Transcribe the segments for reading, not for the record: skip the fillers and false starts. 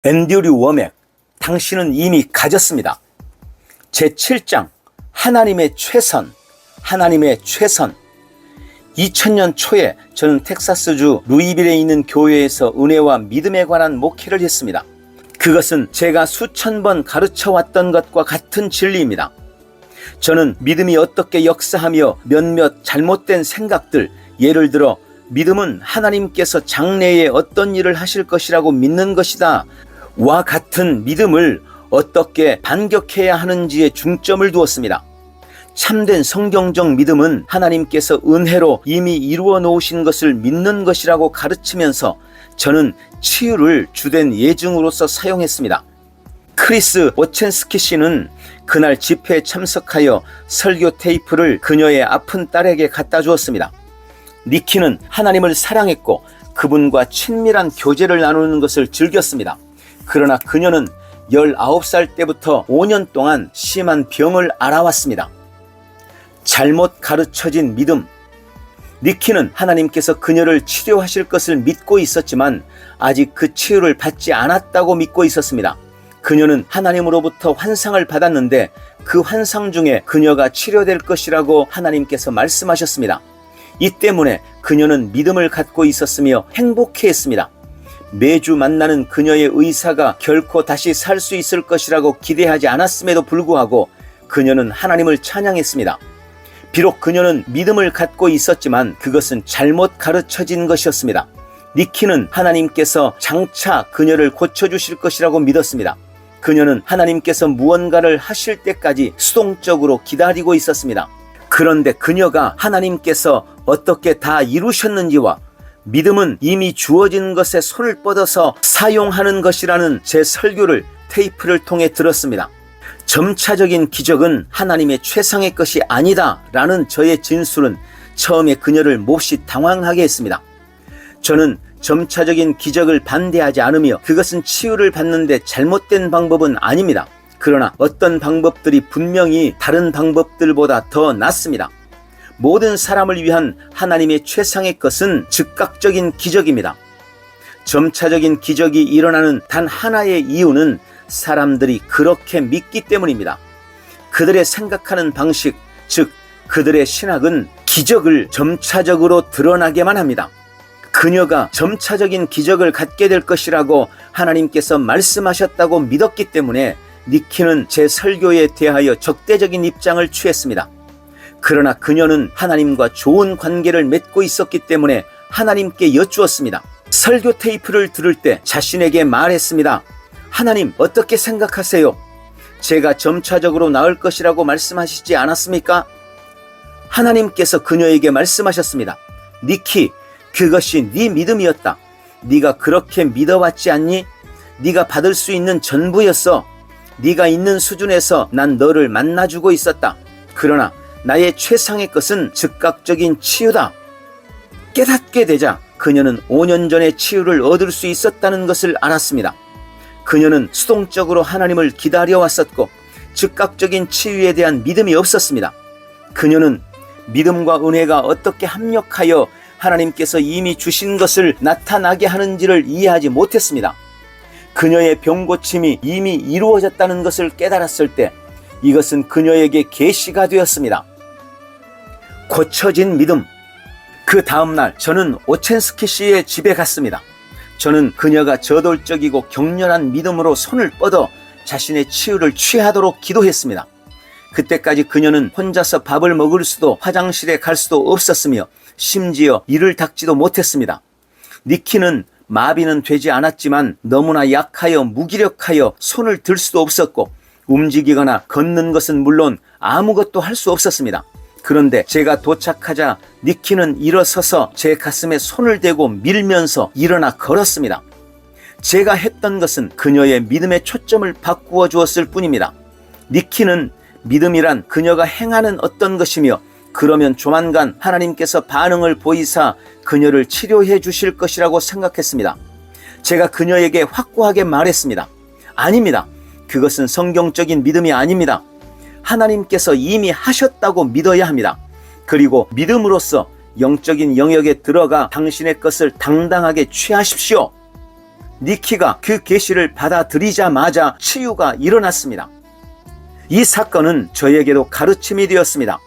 앤드류 워맥, 당신은 이미 가졌습니다. 제7장 하나님의 최선. 2000년 초에 저는 텍사스주 루이빌에 있는 교회에서 은혜와 믿음에 관한 목회를 했습니다. 그것은 제가 수천 번 가르쳐 왔던 것과 같은 진리입니다. 저는 믿음이 어떻게 역사하며 몇몇 잘못된 생각들, 예를 들어 믿음은 하나님께서 장래에 어떤 일을 하실 것이라고 믿는 것이다 와 같은 믿음을 어떻게 반격해야 하는지에 중점을 두었습니다. 참된 성경적 믿음은 하나님께서 은혜로 이미 이루어 놓으신 것을 믿는 것이라고 가르치면서 저는 치유를 주된 예증으로서 사용했습니다. 크리스 오첸스키 씨는 그날 집회에 참석하여 설교 테이프를 그녀의 아픈 딸에게 갖다 주었습니다. 니키는 하나님을 사랑했고 그분과 친밀한 교제를 나누는 것을 즐겼습니다. 그러나 그녀는 19살 때부터 5년 동안 심한 병을 앓아왔습니다. 잘못 가르쳐진 믿음. 니키는 하나님께서 그녀를 치료하실 것을 믿고 있었지만 아직 그 치유를 받지 않았다고 믿고 있었습니다. 그녀는 하나님으로부터 환상을 받았는데 그 환상 중에 그녀가 치료될 것이라고 하나님께서 말씀하셨습니다. 이 때문에 그녀는 믿음을 갖고 있었으며 행복해했습니다. 매주 만나는 그녀의 의사가 결코 다시 살 수 있을 것이라고 기대하지 않았음에도 불구하고 그녀는 하나님을 찬양했습니다. 비록 그녀는 믿음을 갖고 있었지만 그것은 잘못 가르쳐진 것이었습니다. 니키는 하나님께서 장차 그녀를 고쳐주실 것이라고 믿었습니다. 그녀는 하나님께서 무언가를 하실 때까지 수동적으로 기다리고 있었습니다. 그런데 그녀가 하나님께서 어떻게 다 이루셨는지와 믿음은 이미 주어진 것에 손을 뻗어서 사용하는 것이라는 제 설교를 테이프를 통해 들었습니다. 점차적인 기적은 하나님의 최상의 것이 아니다 라는 저의 진술은 처음에 그녀를 몹시 당황하게 했습니다. 저는 점차적인 기적을 반대하지 않으며 그것은 치유를 받는데 잘못된 방법은 아닙니다. 그러나 어떤 방법들이 분명히 다른 방법들보다 더 낫습니다. 모든 사람을 위한 하나님의 최상의 것은 즉각적인 기적입니다. 점차적인 기적이 일어나는 단 하나의 이유는 사람들이 그렇게 믿기 때문입니다. 그들의 생각하는 방식, 즉 그들의 신학은 기적을 점차적으로 드러나게만 합니다. 그녀가 점차적인 기적을 갖게 될 것이라고 하나님께서 말씀하셨다고 믿었기 때문에 니키는 제 설교에 대하여 적대적인 입장을 취했습니다. 그러나 그녀는 하나님과 좋은 관계를 맺고 있었기 때문에 하나님께 여쭈었습니다. 설교 테이프를 들을 때 자신에게 말했습니다. 하나님, 어떻게 생각하세요? 제가 점차적으로 나을 것이라고 말씀하시지 않았습니까? 하나님께서 그녀에게 말씀하셨습니다. 니키, 그것이 네 믿음이었다. 네가 그렇게 믿어왔지 않니? 네가 받을 수 있는 전부였어. 네가 있는 수준에서 난 너를 만나주고 있었다. 그러나 나의 최상의 것은 즉각적인 치유다. 깨닫게 되자 그녀는 5년 전에 치유를 얻을 수 있었다는 것을 알았습니다. 그녀는 수동적으로 하나님을 기다려왔었고 즉각적인 치유에 대한 믿음이 없었습니다. 그녀는 믿음과 은혜가 어떻게 합력하여 하나님께서 이미 주신 것을 나타나게 하는지를 이해하지 못했습니다. 그녀의 병고침이 이미 이루어졌다는 것을 깨달았을 때 이것은 그녀에게 계시가 되었습니다. 고쳐진 믿음. 그 다음날 저는 오첸스키 씨의 집에 갔습니다. 저는 그녀가 저돌적이고 격렬한 믿음으로 손을 뻗어 자신의 치유를 취하도록 기도했습니다. 그때까지 그녀는 혼자서 밥을 먹을 수도 화장실에 갈 수도 없었으며 심지어 이를 닦지도 못했습니다. 니키는 마비는 되지 않았지만 너무나 약하여 무기력하여 손을 들 수도 없었고 움직이거나 걷는 것은 물론 아무것도 할 수 없었습니다. 그런데 제가 도착하자 니키는 일어서서 제 가슴에 손을 대고 밀면서 일어나 걸었습니다. 제가 했던 것은 그녀의 믿음의 초점을 바꾸어 주었을 뿐입니다. 니키는 믿음이란 그녀가 행하는 어떤 것이며 그러면 조만간 하나님께서 반응을 보이사 그녀를 치료해 주실 것이라고 생각했습니다. 제가 그녀에게 확고하게 말했습니다. 아닙니다. 그것은 성경적인 믿음이 아닙니다. 하나님께서 이미 하셨다고 믿어야 합니다. 그리고 믿음으로써 영적인 영역에 들어가 당신의 것을 당당하게 취하십시오. 니키가 그 계시를 받아들이자마자 치유가 일어났습니다. 이 사건은 저에게도 가르침이 되었습니다.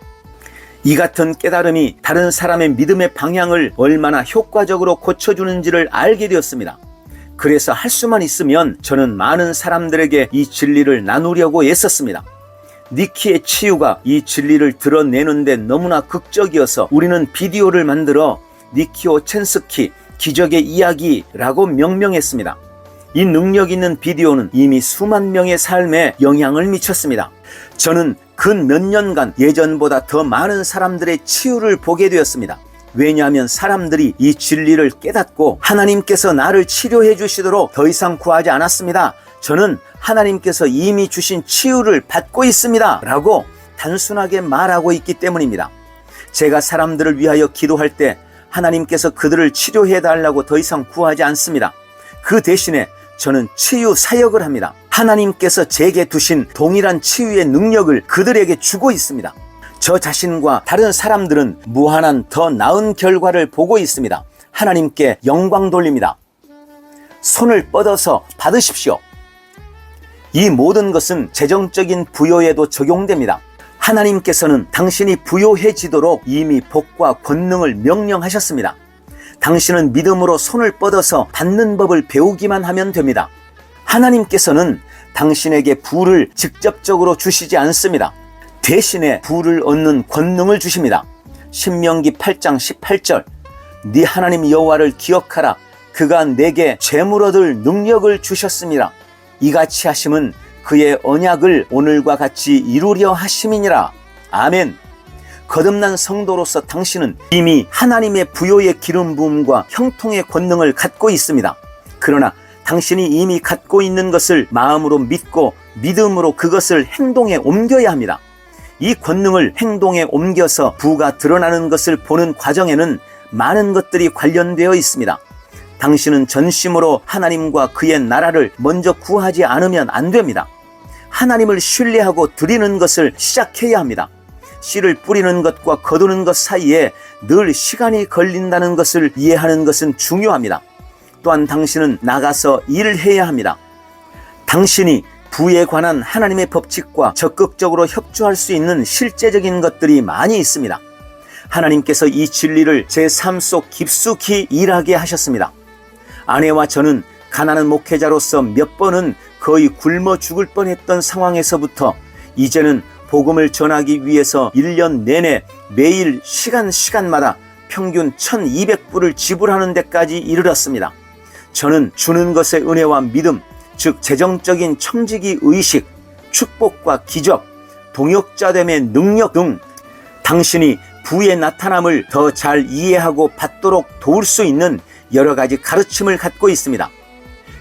이 같은 깨달음이 다른 사람의 믿음의 방향을 얼마나 효과적으로 고쳐주는지를 알게 되었습니다. 그래서 할 수만 있으면 저는 많은 사람들에게 이 진리를 나누려고 애썼습니다. 니키의 치유가 이 진리를 드러내는데 너무나 극적이어서 우리는 비디오를 만들어 니키오 첸스키 기적의 이야기라고 명명했습니다. 이 능력 있는 비디오는 이미 수만 명의 삶에 영향을 미쳤습니다. 저는 근 몇 년간 예전보다 더 많은 사람들의 치유를 보게 되었습니다. 왜냐하면 사람들이 이 진리를 깨닫고 하나님께서 나를 치료해 주시도록 더 이상 구하지 않았습니다. 저는 하나님께서 이미 주신 치유를 받고 있습니다 라고 단순하게 말하고 있기 때문입니다. 제가 사람들을 위하여 기도할 때 하나님께서 그들을 치료해 달라고 더 이상 구하지 않습니다. 그 대신에 저는 치유 사역을 합니다. 하나님께서 제게 두신 동일한 치유의 능력을 그들에게 주고 있습니다. 저 자신과 다른 사람들은 무한한 더 나은 결과를 보고 있습니다. 하나님께 영광 돌립니다. 손을 뻗어서 받으십시오. 이 모든 것은 재정적인 부여에도 적용됩니다. 하나님께서는 당신이 부요해지도록 이미 복과 권능을 명령하셨습니다. 당신은 믿음으로 손을 뻗어서 받는 법을 배우기만 하면 됩니다. 하나님께서는 당신에게 부를 직접적으로 주시지 않습니다. 대신에 부를 얻는 권능을 주십니다. 신명기 8장 18절 네 하나님 여호와를 기억하라. 그가 내게 재물 얻을 능력을 주셨습니다. 이같이 하심은 그의 언약을 오늘과 같이 이루려 하심이니라. 아멘. 거듭난 성도로서 당신은 이미 하나님의 부요의 기름 부음과 형통의 권능을 갖고 있습니다. 그러나 당신이 이미 갖고 있는 것을 마음으로 믿고 믿음으로 그것을 행동에 옮겨야 합니다. 이 권능을 행동에 옮겨서 부가 드러나는 것을 보는 과정에는 많은 것들이 관련되어 있습니다. 당신은 전심으로 하나님과 그의 나라를 먼저 구하지 않으면 안 됩니다. 하나님을 신뢰하고 드리는 것을 시작해야 합니다. 씨를 뿌리는 것과 거두는 것 사이에 늘 시간이 걸린다는 것을 이해하는 것은 중요합니다. 또한 당신은 나가서 일을 해야 합니다. 당신이 부에 관한 하나님의 법칙과 적극적으로 협조할 수 있는 실제적인 것들이 많이 있습니다. 하나님께서 이 진리를 제 삶 속 깊숙이 일하게 하셨습니다. 아내와 저는 가난한 목회자로서 몇 번은 거의 굶어 죽을 뻔했던 상황에서부터 이제는 복음을 전하기 위해서 1년 내내 매일 시간마다 평균 1200불을 지불하는 데까지 이르렀습니다. 저는 주는 것의 은혜와 믿음, 즉 재정적인 청지기 의식, 축복과 기적, 동역자됨의 능력 등 당신이 부의 나타남을 더 잘 이해하고 받도록 도울 수 있는 여러 가지 가르침을 갖고 있습니다.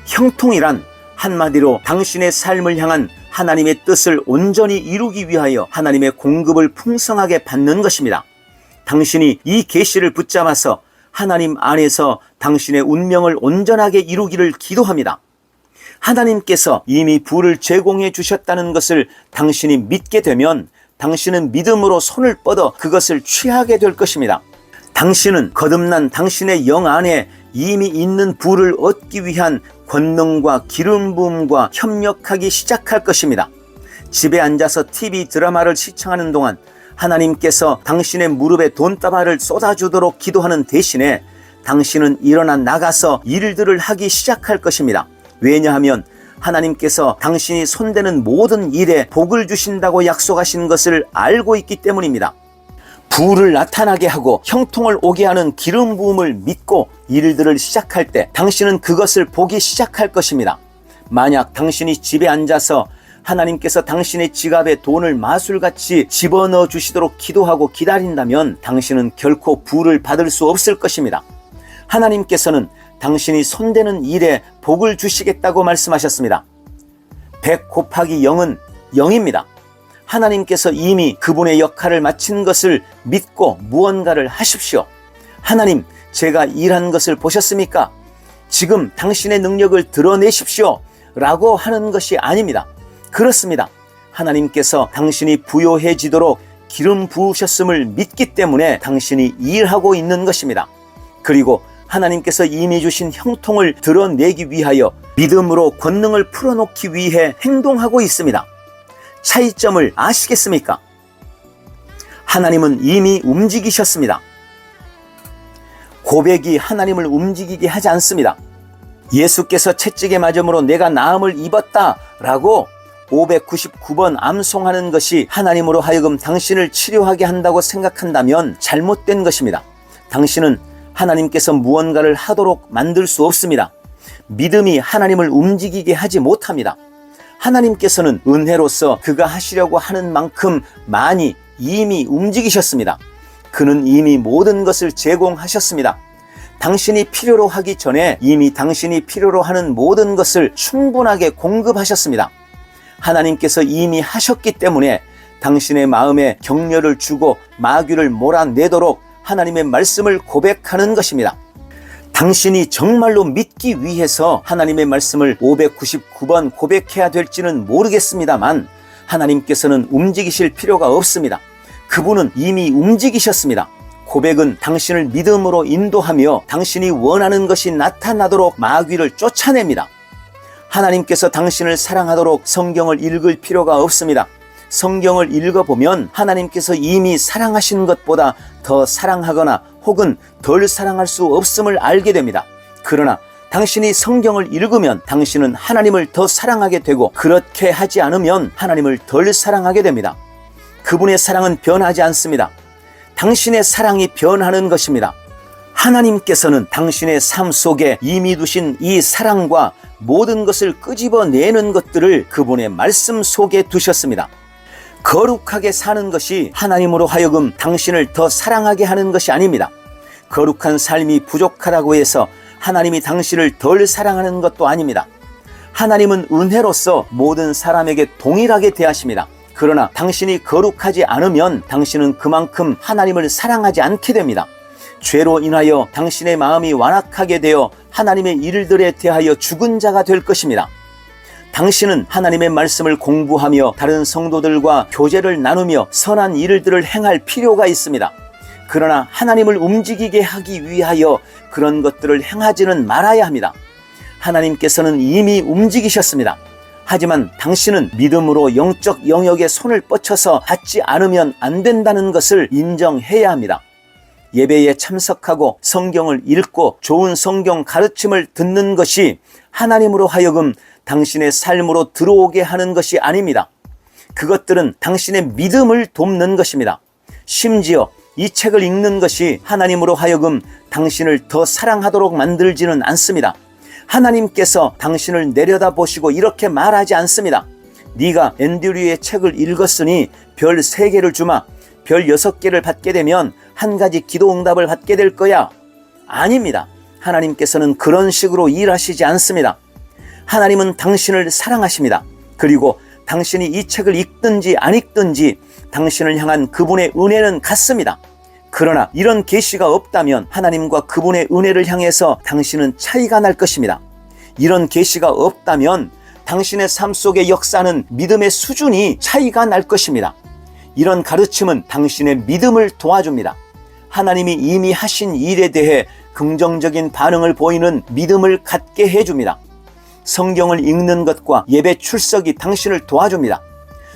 형통이란 한마디로 당신의 삶을 향한 하나님의 뜻을 온전히 이루기 위하여 하나님의 공급을 풍성하게 받는 것입니다. 당신이 이 계시를 붙잡아서 하나님 안에서 당신의 운명을 온전하게 이루기를 기도합니다. 하나님께서 이미 부를 제공해 주셨다는 것을 당신이 믿게 되면 당신은 믿음으로 손을 뻗어 그것을 취하게 될 것입니다. 당신은 거듭난 당신의 영 안에 이미 있는 부를 얻기 위한 권능과 기름 부음과 협력하기 시작할 것입니다. 집에 앉아서 TV 드라마를 시청하는 동안 하나님께서 당신의 무릎에 돈다발을 쏟아주도록 기도하는 대신에 당신은 일어나 나가서 일들을 하기 시작할 것입니다. 왜냐하면 하나님께서 당신이 손대는 모든 일에 복을 주신다고 약속하신 것을 알고 있기 때문입니다. 부를 나타나게 하고 형통을 오게 하는 기름 부음을 믿고 일들을 시작할 때 당신은 그것을 보기 시작할 것입니다. 만약 당신이 집에 앉아서 하나님께서 당신의 지갑에 돈을 마술같이 집어넣어 주시도록 기도하고 기다린다면 당신은 결코 부를 받을 수 없을 것입니다. 하나님께서는 당신이 손대는 일에 복을 주시겠다고 말씀하셨습니다. 100 곱하기 0은 0입니다. 하나님께서 이미 그분의 역할을 마친 것을 믿고 무언가를 하십시오. 하나님, 제가 일한 것을 보셨습니까? 지금 당신의 능력을 드러내십시오. 라고 하는 것이 아닙니다. 그렇습니다. 하나님께서 당신이 부요해지도록 기름 부으셨음을 믿기 때문에 당신이 일하고 있는 것입니다. 그리고 하나님께서 이미 주신 형통을 드러내기 위하여 믿음으로 권능을 풀어놓기 위해 행동하고 있습니다. 차이점을 아시겠습니까? 하나님은 이미 움직이셨습니다. 고백이 하나님을 움직이게 하지 않습니다. 예수께서 채찍에 맞음으로 내가 나음을 입었다 라고 599번 암송하는 것이 하나님으로 하여금 당신을 치료하게 한다고 생각한다면 잘못된 것입니다. 당신은 하나님께서 무언가를 하도록 만들 수 없습니다. 믿음이 하나님을 움직이게 하지 못합니다. 하나님께서는 은혜로서 그가 하시려고 하는 만큼 많이 이미 움직이셨습니다. 그는 이미 모든 것을 제공하셨습니다. 당신이 필요로 하기 전에 이미 당신이 필요로 하는 모든 것을 충분하게 공급하셨습니다. 하나님께서 이미 하셨기 때문에 당신의 마음에 격려를 주고 마귀를 몰아내도록 하나님의 말씀을 고백하는 것입니다. 당신이 정말로 믿기 위해서 하나님의 말씀을 599번 고백해야 될지는 모르겠습니다만 하나님께서는 움직이실 필요가 없습니다. 그분은 이미 움직이셨습니다. 고백은 당신을 믿음으로 인도하며 당신이 원하는 것이 나타나도록 마귀를 쫓아냅니다. 하나님께서 당신을 사랑하도록 성경을 읽을 필요가 없습니다. 성경을 읽어보면 하나님께서 이미 사랑하신 것보다 더 사랑하거나 혹은 덜 사랑할 수 없음을 알게 됩니다. 그러나 당신이 성경을 읽으면 당신은 하나님을 더 사랑하게 되고 그렇게 하지 않으면 하나님을 덜 사랑하게 됩니다. 그분의 사랑은 변하지 않습니다. 당신의 사랑이 변하는 것입니다. 하나님께서는 당신의 삶 속에 이미 두신 이 사랑과 모든 것을 끄집어내는 것들을 그분의 말씀 속에 두셨습니다. 거룩하게 사는 것이 하나님으로 하여금 당신을 더 사랑하게 하는 것이 아닙니다. 거룩한 삶이 부족하다고 해서 하나님이 당신을 덜 사랑하는 것도 아닙니다. 하나님은 은혜로서 모든 사람에게 동일하게 대하십니다. 그러나 당신이 거룩하지 않으면 당신은 그만큼 하나님을 사랑하지 않게 됩니다. 죄로 인하여 당신의 마음이 완악하게 되어 하나님의 일들에 대하여 죽은 자가 될 것입니다. 당신은 하나님의 말씀을 공부하며 다른 성도들과 교제를 나누며 선한 일들을 행할 필요가 있습니다. 그러나 하나님을 움직이게 하기 위하여 그런 것들을 행하지는 말아야 합니다. 하나님께서는 이미 움직이셨습니다. 하지만 당신은 믿음으로 영적 영역에 손을 뻗쳐서 받지 않으면 안 된다는 것을 인정해야 합니다. 예배에 참석하고 성경을 읽고 좋은 성경 가르침을 듣는 것이 하나님으로 하여금 당신의 삶으로 들어오게 하는 것이 아닙니다. 그것들은 당신의 믿음을 돕는 것입니다. 심지어 이 책을 읽는 것이 하나님으로 하여금 당신을 더 사랑하도록 만들지는 않습니다. 하나님께서 당신을 내려다보시고 이렇게 말하지 않습니다. 네가 앤드류의 책을 읽었으니 별 3개를 주마. 별 6개를 받게 되면 한 가지 기도 응답을 받게 될 거야. 아닙니다. 하나님께서는 그런 식으로 일하시지 않습니다. 하나님은 당신을 사랑하십니다. 그리고 당신이 이 책을 읽든지 안 읽든지 당신을 향한 그분의 은혜는 같습니다. 그러나 이런 계시가 없다면 하나님과 그분의 은혜를 향해서 당신은 차이가 날 것입니다. 이런 계시가 없다면 당신의 삶 속의 역사는 믿음의 수준이 차이가 날 것입니다. 이런 가르침은 당신의 믿음을 도와줍니다. 하나님이 이미 하신 일에 대해 긍정적인 반응을 보이는 믿음을 갖게 해줍니다. 성경을 읽는 것과 예배 출석이 당신을 도와줍니다.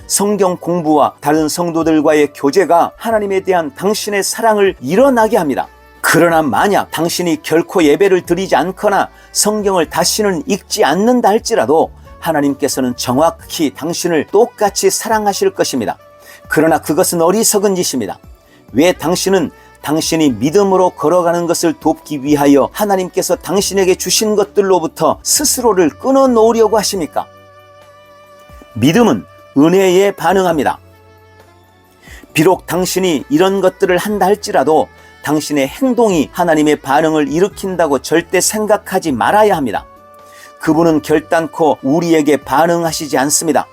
성경 공부와 다른 성도들과의 교제가 하나님에 대한 당신의 사랑을 일어나게 합니다. 그러나 만약 당신이 결코 예배를 드리지 않거나 성경을 다시는 읽지 않는다 할지라도 하나님께서는 정확히 당신을 똑같이 사랑하실 것입니다. 그러나 그것은 어리석은 짓입니다. 왜 당신은 당신이 믿음으로 걸어가는 것을 돕기 위하여 하나님께서 당신에게 주신 것들로부터 스스로를 끊어놓으려고 하십니까? 믿음은 은혜에 반응합니다. 비록 당신이 이런 것들을 한다 할지라도 당신의 행동이 하나님의 반응을 일으킨다고 절대 생각하지 말아야 합니다. 그분은 결단코 우리에게 반응하시지 않습니다.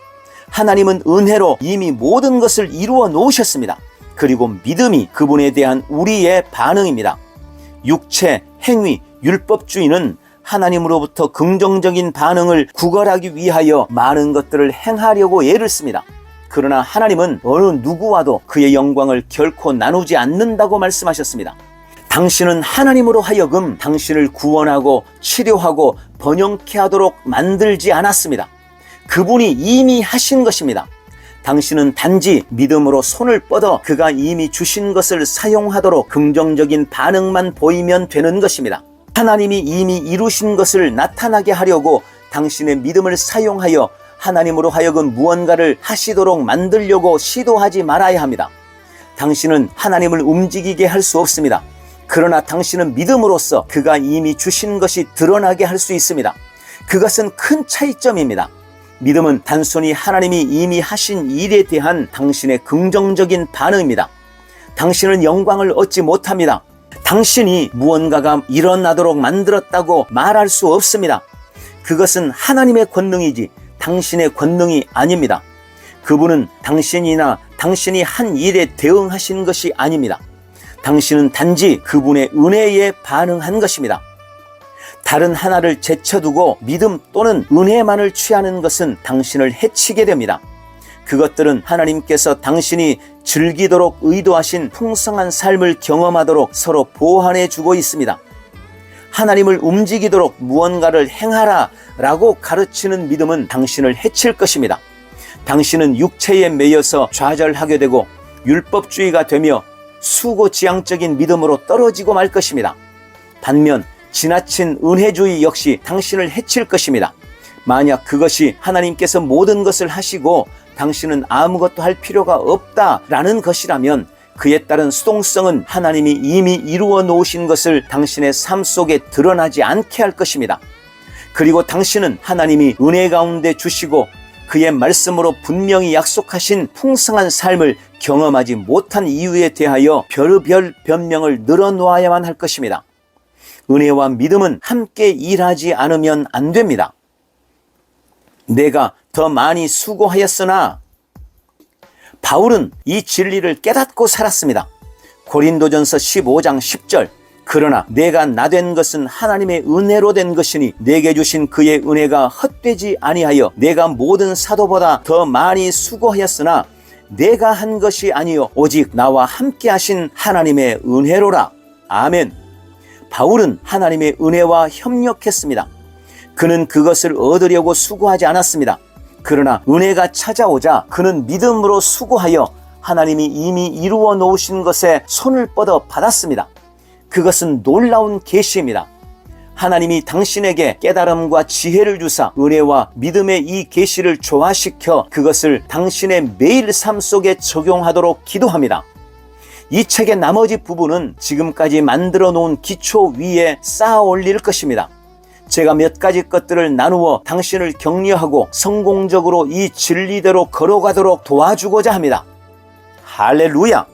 하나님은 은혜로 이미 모든 것을 이루어 놓으셨습니다. 그리고 믿음이 그분에 대한 우리의 반응입니다. 육체, 행위, 율법주의는 하나님으로부터 긍정적인 반응을 구걸하기 위하여 많은 것들을 행하려고 애를 씁니다. 그러나 하나님은 어느 누구와도 그의 영광을 결코 나누지 않는다고 말씀하셨습니다. 당신은 하나님으로 하여금 당신을 구원하고 치료하고 번영케 하도록 만들지 않았습니다. 그분이 이미 하신 것입니다. 당신은 단지 믿음으로 손을 뻗어 그가 이미 주신 것을 사용하도록 긍정적인 반응만 보이면 되는 것입니다. 하나님이 이미 이루신 것을 나타나게 하려고 당신의 믿음을 사용하여 하나님으로 하여금 무언가를 하시도록 만들려고 시도하지 말아야 합니다. 당신은 하나님을 움직이게 할 수 없습니다. 그러나 당신은 믿음으로써 그가 이미 주신 것이 드러나게 할 수 있습니다. 그것은 큰 차이점입니다. 믿음은 단순히 하나님이 이미 하신 일에 대한 당신의 긍정적인 반응입니다. 당신은 영광을 얻지 못합니다. 당신이 무언가가 일어나도록 만들었다고 말할 수 없습니다. 그것은 하나님의 권능이지 당신의 권능이 아닙니다. 그분은 당신이나 당신이 한 일에 대응하신 것이 아닙니다. 당신은 단지 그분의 은혜에 반응한 것입니다. 다른 하나를 제쳐두고 믿음 또는 은혜만을 취하는 것은 당신을 해치게 됩니다. 그것들은 하나님께서 당신이 즐기도록 의도하신 풍성한 삶을 경험하도록 서로 보완해 주고 있습니다. 하나님을 움직이도록 무언가를 행하라 라고 가르치는 믿음은 당신을 해칠 것입니다. 당신은 육체에 매여서 좌절하게 되고 율법주의가 되며 수고지향적인 믿음으로 떨어지고 말 것입니다. 반면 지나친 은혜주의 역시 당신을 해칠 것입니다. 만약 그것이 하나님께서 모든 것을 하시고 당신은 아무것도 할 필요가 없다라는 것이라면 그에 따른 수동성은 하나님이 이미 이루어 놓으신 것을 당신의 삶 속에 드러나지 않게 할 것입니다. 그리고 당신은 하나님이 은혜 가운데 주시고 그의 말씀으로 분명히 약속하신 풍성한 삶을 경험하지 못한 이유에 대하여 별의별 변명을 늘어놓아야만 할 것입니다. 은혜와 믿음은 함께 일하지 않으면 안 됩니다. 내가 더 많이 수고하였으나 바울은 이 진리를 깨닫고 살았습니다. 고린도전서 15장 10절 그러나 내가 나된 것은 하나님의 은혜로 된 것이니 내게 주신 그의 은혜가 헛되지 아니하여 내가 모든 사도보다 더 많이 수고하였으나 내가 한 것이 아니요 오직 나와 함께 하신 하나님의 은혜로라. 아멘. 바울은 하나님의 은혜와 협력했습니다. 그는 그것을 얻으려고 수고하지 않았습니다. 그러나 은혜가 찾아오자 그는 믿음으로 수고하여 하나님이 이미 이루어 놓으신 것에 손을 뻗어 받았습니다. 그것은 놀라운 계시입니다. 하나님이 당신에게 깨달음과 지혜를 주사 은혜와 믿음의 이 계시를 조화시켜 그것을 당신의 매일 삶 속에 적용하도록 기도합니다. 이 책의 나머지 부분은 지금까지 만들어 놓은 기초 위에 쌓아 올릴 것입니다. 제가 몇 가지 것들을 나누어 당신을 격려하고 성공적으로 이 진리대로 걸어가도록 도와주고자 합니다. 할렐루야!